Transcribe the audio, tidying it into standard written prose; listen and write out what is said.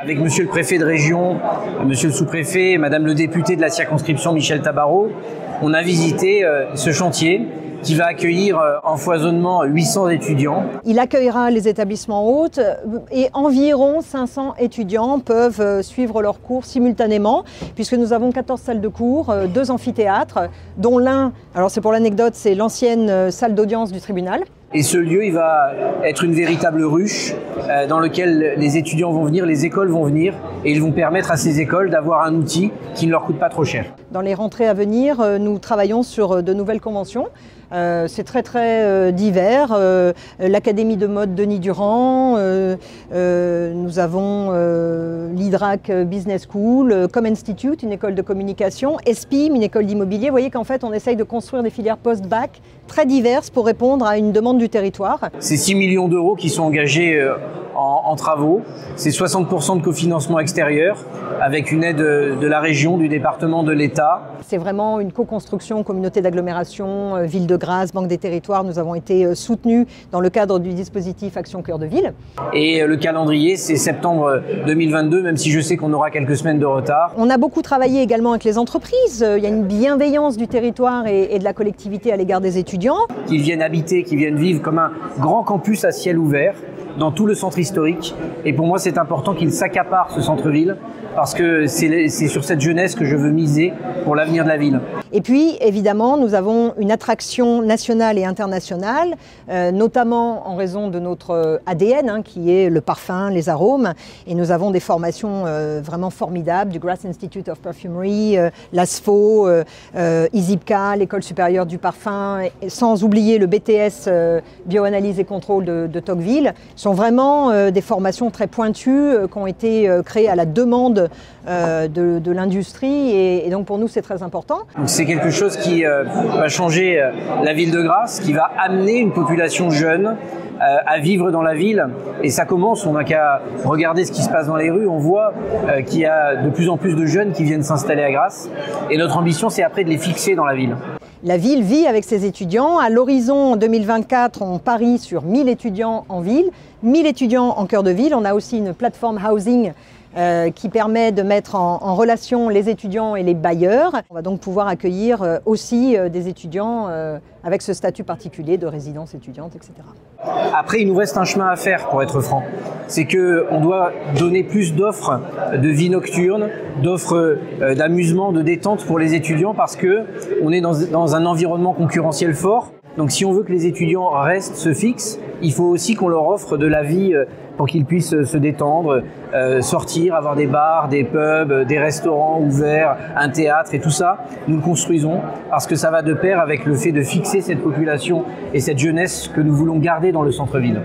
Avec monsieur le préfet de région, monsieur le sous-préfet, madame le député de la circonscription Michel Tabarot, on a visité ce chantier qui va accueillir en foisonnement 800 étudiants. Il accueillera les établissements hôtes et environ 500 étudiants peuvent suivre leurs cours simultanément puisque nous avons 14 salles de cours, 2 amphithéâtres, dont l'un, alors c'est pour l'anecdote, c'est l'ancienne salle d'audience du tribunal. Et ce lieu, il va être une véritable ruche dans laquelle les étudiants vont venir, les écoles vont venir et ils vont permettre à ces écoles d'avoir un outil qui ne leur coûte pas trop cher. Dans les rentrées à venir, nous travaillons sur de nouvelles conventions. C'est très divers. L'Académie de mode Denis Durand, nous avons l'IDRAC Business School, Com Institute, une école de communication, ESPIM, une école d'immobilier. Vous voyez qu'en fait, on essaye de construire des filières post-bac très diverses pour répondre à une demande du territoire. C'est 6 millions d'euros qui sont engagés en travaux. C'est 60% de cofinancement extérieur avec une aide de la région, du département, de l'État. C'est vraiment une co-construction, communauté d'agglomération, ville de Grasse, Banque des territoires. Nous avons été soutenus dans le cadre du dispositif Action Cœur de Ville. Et le calendrier, c'est septembre 2022, même si je sais qu'on aura quelques semaines de retard. On a beaucoup travaillé également avec les entreprises. Il y a une bienveillance du territoire et de la collectivité à l'égard des étudiants. Qu'ils viennent habiter, qu'ils viennent vivre comme un grand campus à ciel ouvert dans tout le centre historique. Et pour moi, c'est important qu'ils s'accaparent ce centre-ville parce que c'est sur cette jeunesse que je veux miser pour l'avenir de la ville. Et puis, évidemment, nous avons une attraction nationale et internationale, notamment en raison de notre ADN, qui est le parfum, les arômes. Et nous avons des formations vraiment formidables, du Grasse Institute of Perfumery, l'ASFO, ISIPCA, l'École supérieure du parfum, sans oublier le BTS Bioanalyse et contrôle de Tocqueville. Ce sont vraiment des formations très pointues qui ont été créées à la demande de l'industrie et donc pour nous c'est très important. C'est quelque chose qui va changer la ville de Grasse, qui va amener une population jeune à vivre dans la ville et ça commence, on n'a qu'à regarder ce qui se passe dans les rues, on voit qu'il y a de plus en plus de jeunes qui viennent s'installer à Grasse et notre ambition c'est après de les fixer dans la ville. La ville vit avec ses étudiants. À l'horizon 2024, on parie sur 1000 étudiants en ville, 1000 étudiants en cœur de ville. On a aussi une plateforme housing qui permet de mettre en relation les étudiants et les bailleurs. On va donc pouvoir accueillir aussi des étudiants avec ce statut particulier de résidence étudiante, etc. Après, il nous reste un chemin à faire, pour être franc. C'est qu'on doit donner plus d'offres de vie nocturne, d'offres d'amusement, de détente pour les étudiants parce qu'on est dans un environnement concurrentiel fort. Donc si on veut que les étudiants restent, se fixent, il faut aussi qu'on leur offre de la vie pour qu'ils puissent se détendre, sortir, avoir des bars, des pubs, des restaurants ouverts, un théâtre et tout ça. Nous le construisons parce que ça va de pair avec le fait de fixer cette population et cette jeunesse que nous voulons garder dans le centre-ville.